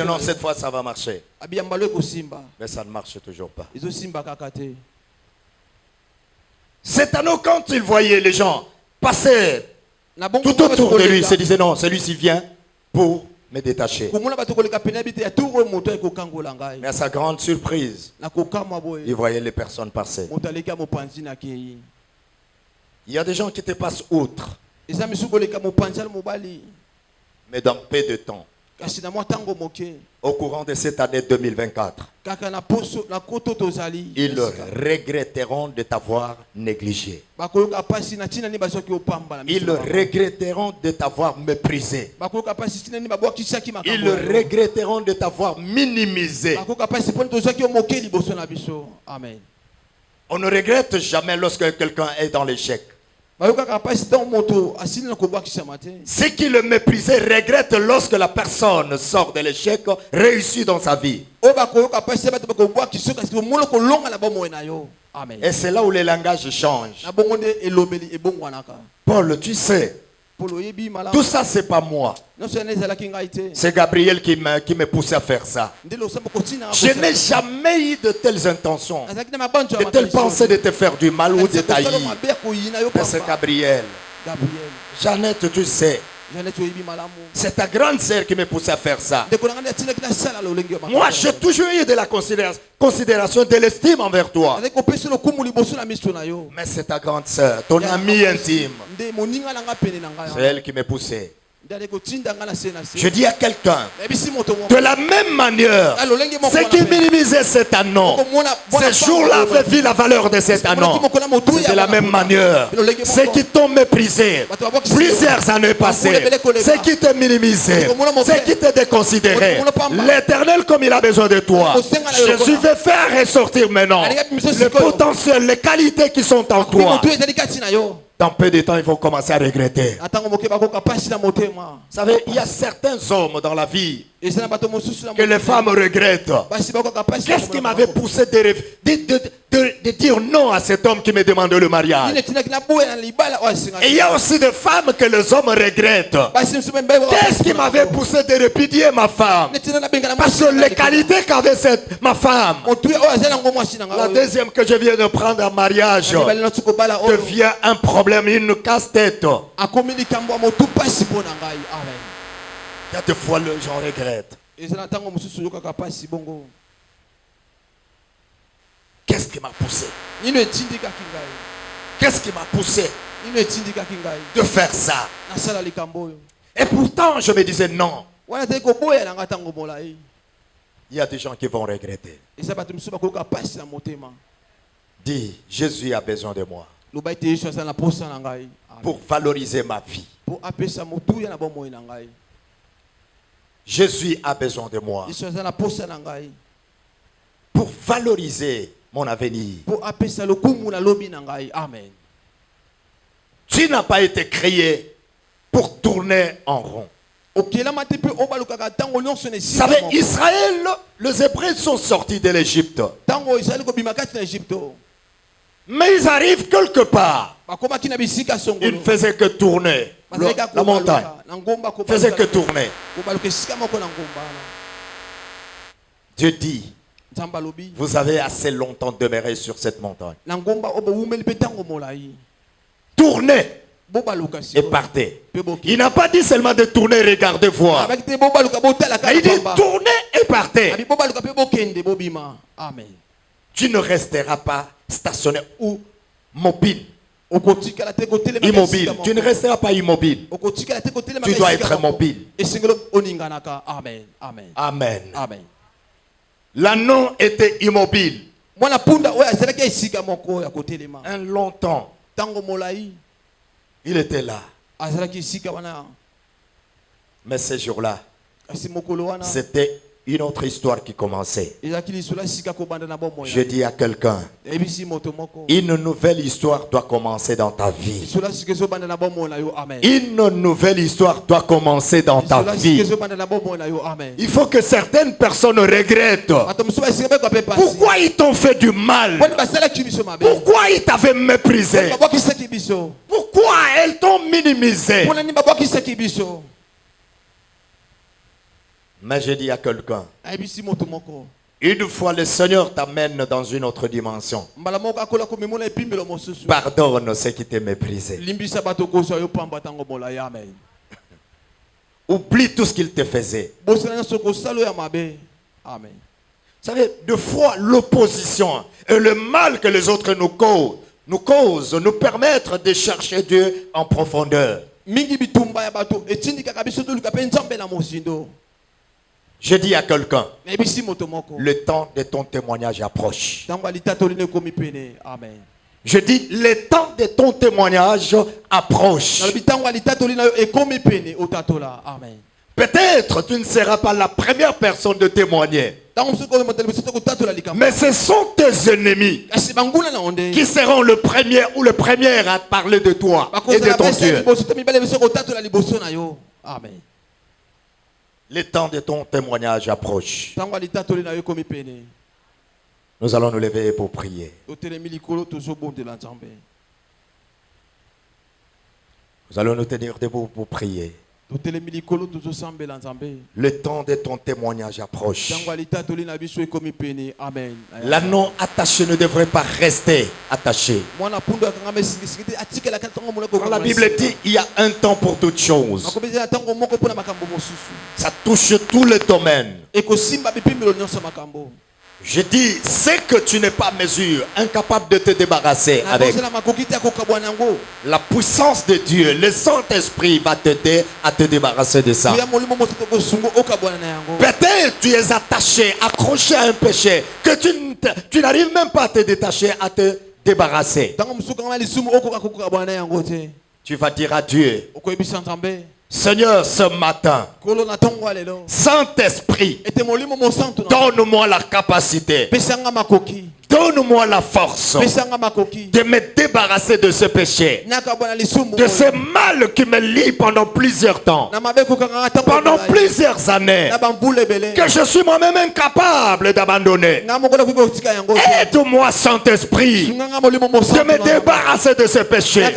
non, cette fois ça va marcher. Mais ça ne marche toujours pas. Cet anneau, quand il voyait les gens passer tout autour de lui, il se disait non, celui-ci vient pour me détacher. Mais à sa grande surprise, il voyait les personnes passer. Il y a des gens qui te passent outre. Mais dans peu de temps, au courant de cette année 2024, ils regretteront de t'avoir négligé. Ils regretteront de t'avoir méprisé. Ils regretteront de t'avoir minimisé. On ne regrette jamais lorsque quelqu'un est dans l'échec. Ceux qui le méprisaient regrettent lorsque la personne sort de l'échec, réussit dans sa vie. Et c'est là où les langages changent. Paul, tu sais, tout ça c'est pas moi. C'est Gabriel qui me poussait à faire ça. Je n'ai jamais eu de telles intentions, de telles pensées de te faire du mal ou de t'haïr. Mais c'est Gabriel. Jeannette, tu sais, c'est ta grande sœur qui me poussait à faire ça. Moi, j'ai toujours eu de la considération, de l'estime envers toi. Mais c'est ta grande sœur, ton amie intime. C'est elle qui me poussait. Je dis à quelqu'un, de la même manière, ceux qui minimisaient cet anneau, ces jours-là avaient vu la valeur de cet anneau. C'est de la même manière, ceux qui t'ont méprisé, plusieurs années passées, ceux qui t'ont minimisé, ceux qui t'ont déconsidéré, l'Éternel, comme il a besoin de toi, Jésus veut faire ressortir maintenant le potentiel, les qualités qui sont en toi. Dans peu de temps, il faut commencer à regretter. Vous savez, il y a certains hommes dans la vie que les femmes regrettent. Qu'est-ce qui m'avait poussé de dire non à cet homme qui me demandait le mariage? Et il y a aussi des femmes que les hommes regrettent. Qu'est-ce qui m'avait poussé de répudier ma femme? Parce que les qualités qu'avait ma femme, la deuxième que je viens de prendre en mariage, devient un problème, une casse-tête. Il y a des fois les gens regrettent. Qu'est-ce qui m'a poussé? Qu'est-ce qui m'a poussé de faire ça? Et pourtant je me disais non. Il y a des gens qui vont regretter. Dis, Jésus a besoin de moi pour valoriser ma vie. Jésus a besoin de moi pour valoriser mon avenir. Tu n'as pas été créé pour tourner en rond. Vous savez, Israël, les Hébreux sont sortis de l'Égypte. Mais ils arrivent quelque part. Ils ne faisaient que tourner. La montagne ne faisait que tourner. Dieu dit, vous avez assez longtemps demeuré sur cette montagne. Tournez et partez. Il n'a pas dit seulement de tourner et regarder voir. Il dit tournez et partez. Tu ne resteras pas stationné ou mobile Immobile. Tu ne resteras pas immobile. Tu dois être mobile. Amen. Amen. Amen. Amen. L'ânon était immobile. Un long temps. Il était là. Mais ces jours-là, c'était une autre histoire qui commençait. Je dis à quelqu'un, une nouvelle histoire doit commencer dans ta vie. Une nouvelle histoire doit commencer dans ta vie. Il faut que certaines personnes regrettent. Pourquoi ils t'ont fait du mal? Pourquoi ils t'avaient méprisé? Pourquoi elles t'ont minimisé? Mais je dis à quelqu'un, une fois le Seigneur t'amène dans une autre dimension, pardonne ceux qui t'ont méprisé. Oublie tout ce qu'il te faisait. Vous savez, deux fois l'opposition et le mal que les autres nous causent nous permettent de chercher Dieu en profondeur. Je dis à quelqu'un, le temps de ton témoignage approche. Je dis, le temps de ton témoignage approche. Peut-être tu ne seras pas la première personne de témoigner. Mais ce sont tes ennemis qui seront le premier ou le premier à parler de toi et de ton Dieu. Amen. Le temps de ton témoignage approche. Nous allons nous lever pour prier. Nous allons nous tenir debout pour prier. Le temps de ton témoignage approche. L'anneau attaché ne devrait pas rester attaché. Quand la Bible dit il y a un temps pour toutes choses. Ça touche tous les domaines. Je dis, c'est que tu n'es pas mesure, incapable de te débarrasser avec. La puissance de Dieu, le Saint-Esprit va t'aider à te débarrasser de ça. Peut-être tu es attaché, accroché à un péché, que tu n'arrives même pas à te détacher, à te débarrasser. Tu vas dire à Dieu, Seigneur, ce matin, Saint-Esprit, donne-moi la capacité, donne-moi la force de me débarrasser de ce péché, de ce mal qui me lie pendant plusieurs temps, pendant plusieurs années, que je suis moi-même incapable d'abandonner. Aide-moi, Saint-Esprit, de me débarrasser de ce péché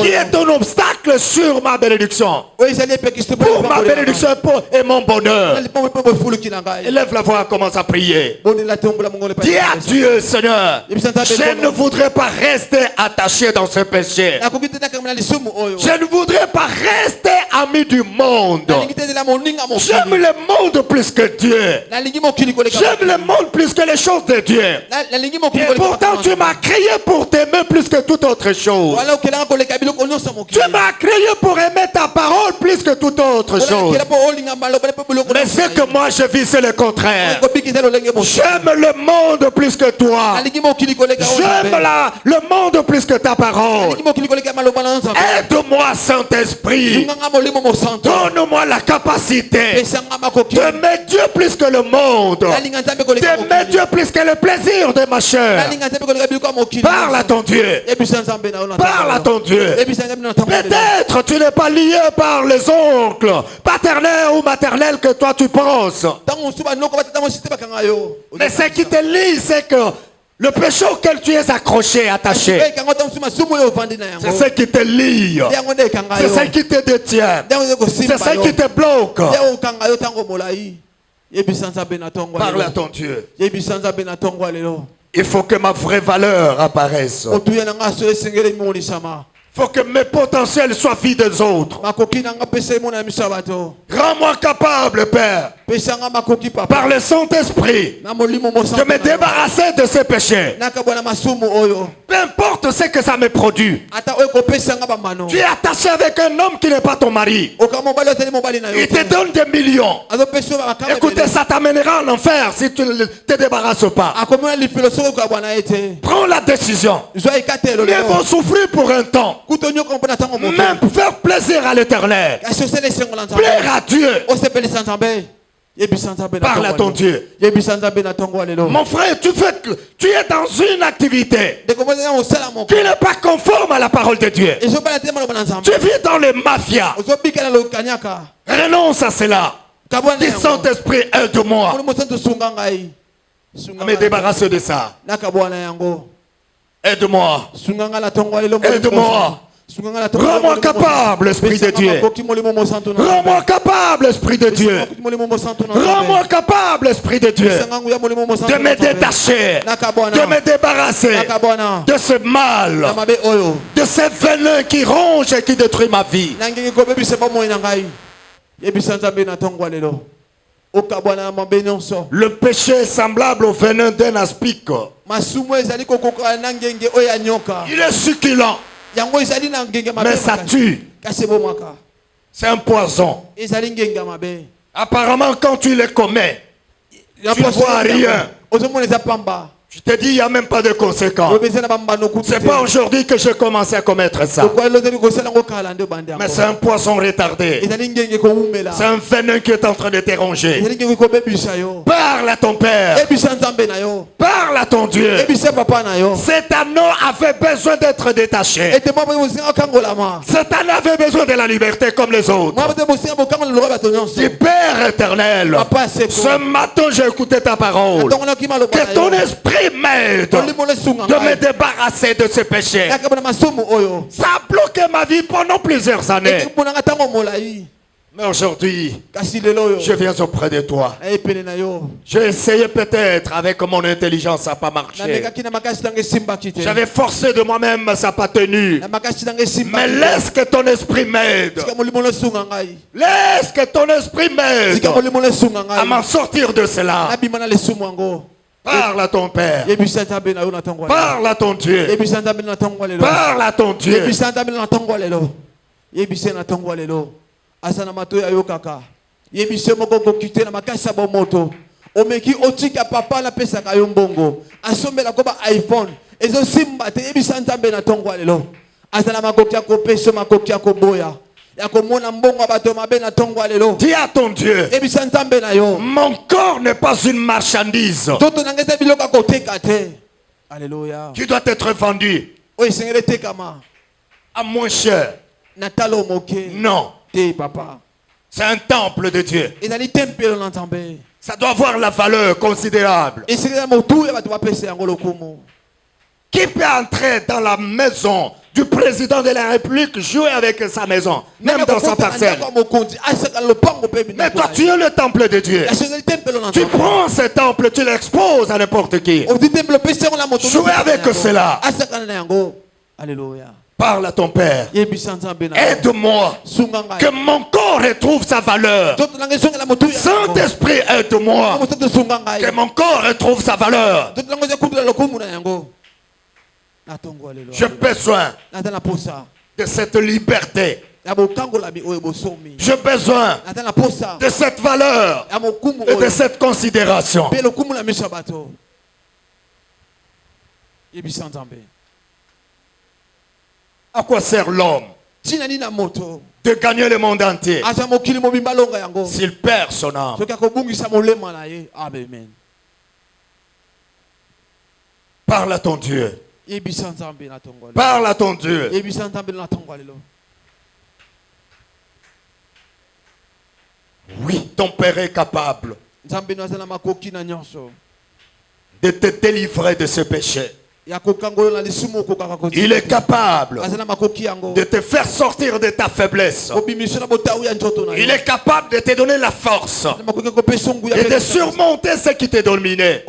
qui est un obstacle sur ma bénédiction. Pour ma bénédiction et mon bonheur. Élève la voix, commence à prier. Dis à Dieu, Seigneur, je ne voudrais pas rester attaché dans ce péché. Je ne voudrais pas rester ami du monde. J'aime le monde plus que Dieu. J'aime le monde plus que les choses de Dieu. Et pourtant tu m'as créé pour t'aimer plus que toute autre chose. Tu m'as créé pour aimer ta parole plus que toute autre chose. Mais ce que moi je vis, c'est le contraire. J'aime le monde plus que toi. J'aime le monde plus que ta parole. Aide-moi, Saint-Esprit. Donne-moi la capacité d'aimer Dieu plus que le monde, d'aimer Dieu plus que le plaisir de ma chair. Parle à ton Dieu. Parle à ton Dieu. Peut-être tu n'es pas lié par les oncles paternels ou maternels que toi tu penses. Mais ce qui te lie, c'est que le péché auquel tu es accroché, attaché, c'est ce qui te lie, c'est ce qui te détient, c'est ce qui te bloque. Parle à ton Dieu. Il faut que ma vraie valeur apparaisse. Il faut que mes potentiels soient vides des autres. Rends-moi capable, Père, par le Saint-Esprit, de me débarrasser de ces péchés. Peu importe ce que ça me produit. Tu es attaché avec un homme qui n'est pas ton mari. Il te donne des millions. Écoutez, ça t'amènera en enfer si tu ne te débarrasses pas. Prends la décision. Ils vont souffrir pour un temps. Même faire plaisir à l'Éternel. Plaire à Dieu. Parle à ton Dieu. Mon frère, tu es dans une activité qui n'est pas conforme à la parole de Dieu. Tu vis dans les mafias. Renonce à cela. Dis Saint-Esprit, aide-moi à me débarrasser de ça. Aide-moi. Aide-moi. Rends-moi capable, Esprit de Dieu. Rends-moi capable, Esprit de Dieu. Rends-moi capable, Esprit de Dieu, de me détacher, de me débarrasser de ce mal, de ce venin qui ronge et qui détruit ma vie. Le péché est semblable au venin d'un aspic. Il est succulent, mais ça tue. C'est un poison. Apparemment, quand tu le commets, tu ne vois rien. Je te dis, il n'y a même pas de conséquences. C'est pas aujourd'hui que j'ai commencé à commettre ça. Mais c'est un poisson retardé. C'est un venin qui est en train de te ronger. Parle à ton père. Parle à ton Dieu. Cet anneau avait besoin d'être détaché. Cet anneau avait besoin de la liberté comme les autres. Dis, Père éternel, ce matin j'ai écouté ta parole. Que ton esprit m'aide de me débarrasser de ce péché. Ça a bloqué ma vie pendant plusieurs années. Mais aujourd'hui, je viens auprès de toi. J'ai essayé peut-être avec mon intelligence, ça n'a pas marché. J'avais forcé de moi-même, ça n'a pas tenu. Mais laisse que ton esprit m'aide. Laisse que ton esprit m'aide à m'en sortir de cela. Parle à ton Père. Parle à ton Dieu. Parle à ton Dieu. Asana mato ya yokaka yebise moko kokite na makasa ba moto omeki otika papa na pesa ka yombongo asombela ko ba iPhone ezo simba te yebisa nzambe na tongo lelo asana makokia ko pesa makokia ko boya ya ko mona mbongo bato mabe na tongo lelo. Dis à ton Dieu, yebisa nzambe na yo, mon corps n'est pas une marchandise. Toto nangeza biloka ko teka te. Alléluia. Qui doit être vendu o sengele tekama à moins cher. Natalo moke. Non. Papa. C'est un temple de Dieu. Ça doit avoir la valeur considérable. Qui peut entrer dans la maison du président de la République, jouer avec sa maison, même dans sa parcelle? Mais toi, tu es le temple de Dieu. Tu prends ce temple, tu l'exposes à n'importe qui. Jouer avec cela. Alléluia. Parle à ton Père. Aide-moi que mon corps retrouve sa valeur. Saint-Esprit, aide-moi que mon corps retrouve sa valeur. J'ai besoin de cette liberté. J'ai besoin de cette valeur et de cette considération. À quoi sert l'homme de gagner le monde entier s'il perd son âme? Parle à ton Dieu. Parle à ton Dieu. Oui, ton Père est capable de te délivrer de ce péché. Il est capable de te faire sortir de ta faiblesse. Il est capable de te donner la force et de surmonter ce qui te dominait.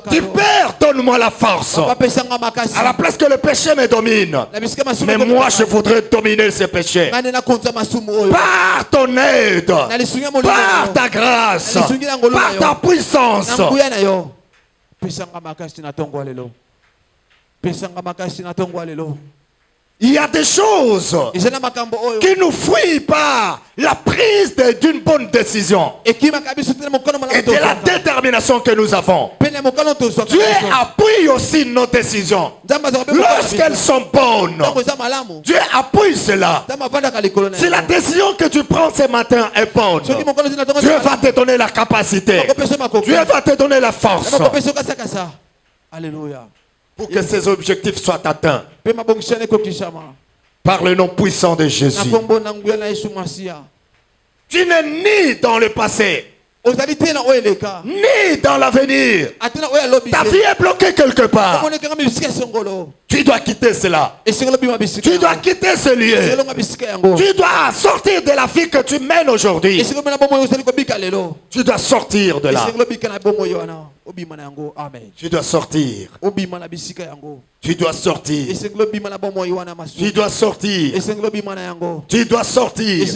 Tu perds, donne-moi la force. À la place que le péché me domine. Mais moi, je voudrais dominer ce péché. Par ton aide, par ta grâce, par ta puissance. Il y a des choses qui nous fuient par la prise d'une bonne décision et de la détermination que nous avons. Dieu appuie aussi nos décisions lorsqu'elles sont bonnes. Dieu appuie cela. Si la décision que tu prends ce matin est bonne, Dieu va te donner la capacité. Dieu va te donner la force. Alléluia. Pour que ces objectifs soient atteints par le nom puissant de Jésus. Tu n'es ni dans le passé, ni dans l'avenir. Ta vie est bloquée quelque part. Tu dois quitter cela. Tu dois quitter ce lieu. Tu dois sortir de la vie que tu mènes aujourd'hui. Tu dois sortir de là. Tu dois sortir. Tu dois sortir. Tu dois sortir. Tu dois sortir.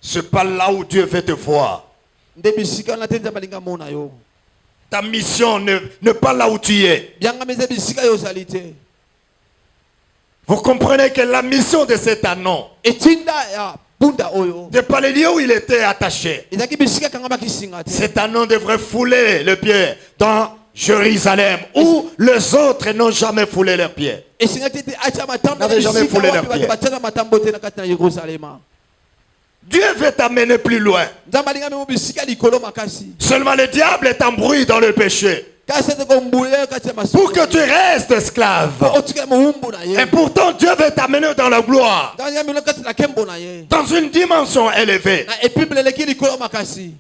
C'est pas là où Dieu veut te voir. Ta mission n'est pas là où tu es. Vous comprenez que la mission de cet anneau, de pas les lieux où il était attaché, cet anneau devrait fouler le pied dans Jérusalem, où les autres n'ont jamais foulé leurs pieds. N'avaient jamais foulé leurs pieds. Dieu veut t'amener plus loin. Seulement le diable est embrouillé dans le péché pour que tu restes esclave. Et pourtant Dieu veut t'amener dans la gloire, dans une dimension élevée.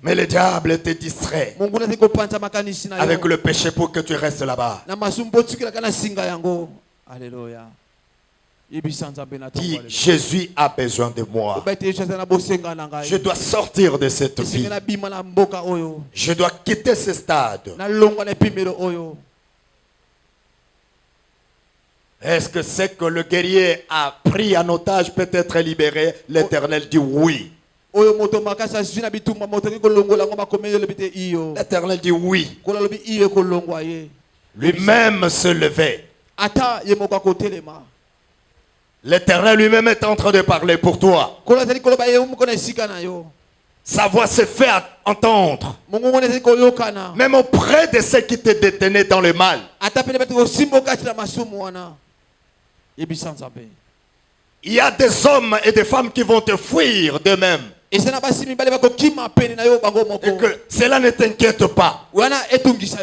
Mais le diable te distrait avec le péché pour que tu restes là-bas. Alléluia. Dis, Jésus a besoin de moi. Je dois sortir de cette vie. Je dois quitter ce stade. Est-ce que c'est que le guerrier a pris en otage peut être libéré? L'Éternel dit oui. L'Éternel dit oui. Lui-même se levait. L'Éternel lui-même est en train de parler pour toi. Sa voix se fait entendre. Même auprès de ceux qui te détenaient dans le mal. Il y a des hommes et des femmes qui vont te fuir d'eux-mêmes. Et que cela ne t'inquiète pas.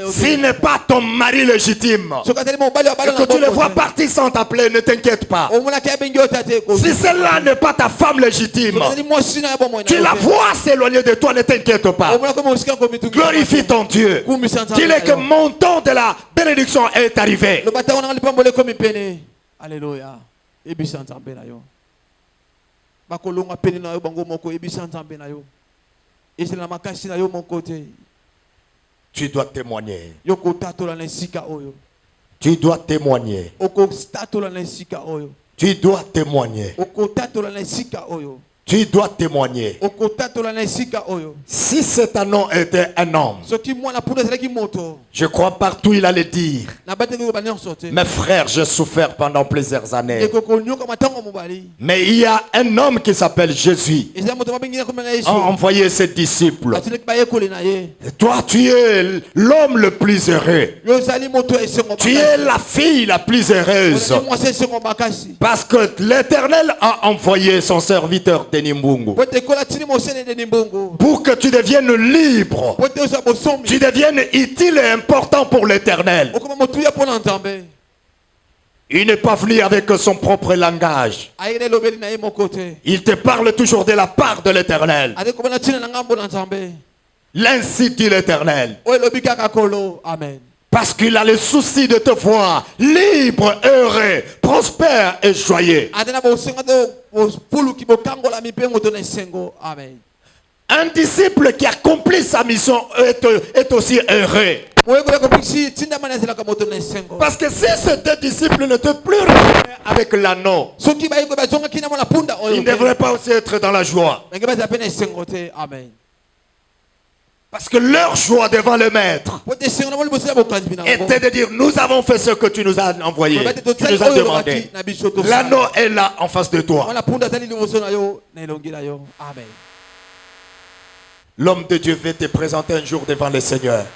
S'il n'est pas ton mari légitime et que tu le vois partir sans t'appeler, ne t'inquiète pas. Si cela n'est pas ta femme légitime, tu la vois s'éloigner de toi, ne t'inquiète pas. Glorifie ton Dieu. Dis-le que mon temps de la bénédiction est arrivé. Alléluia. Tu dois témoigner. Tu dois témoigner. Tu dois témoigner. Tu dois témoigner. Si cet anneau était un homme, je crois partout il allait dire: mes frères, j'ai souffert pendant plusieurs années. Mais il y a un homme qui s'appelle Jésus, a envoyé ses disciples. Et toi, tu es l'homme le plus heureux. Tu es la fille la plus heureuse. Parce que l'Éternel a envoyé son serviteur pour que tu deviennes libre, tu deviennes utile et important pour l'Éternel. Il n'est pas venu avec son propre langage. Il te parle toujours de la part de l'Éternel. L'ainsi dit l'Éternel. Amen. Parce qu'il a le souci de te voir libre, heureux, prospère et joyeux. Un disciple qui accomplit sa mission est aussi heureux. Parce que si ces deux disciples ne te plus avec l'anneau, ils ne devraient pas aussi être dans la joie. Amen. Parce que leur joie devant le maître était de dire, nous avons fait ce que tu nous as envoyé, tu nous as demandé. L'anneau est là en face de toi. L'homme de Dieu veut te présenter un jour devant le Seigneur.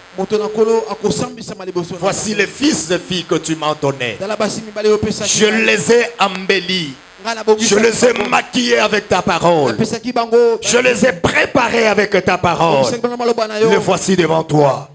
Voici les fils et filles que tu m'as donnés. Je les ai embellis. Je les ai maquillés avec ta parole. Je les ai préparés avec ta parole. Les voici devant toi.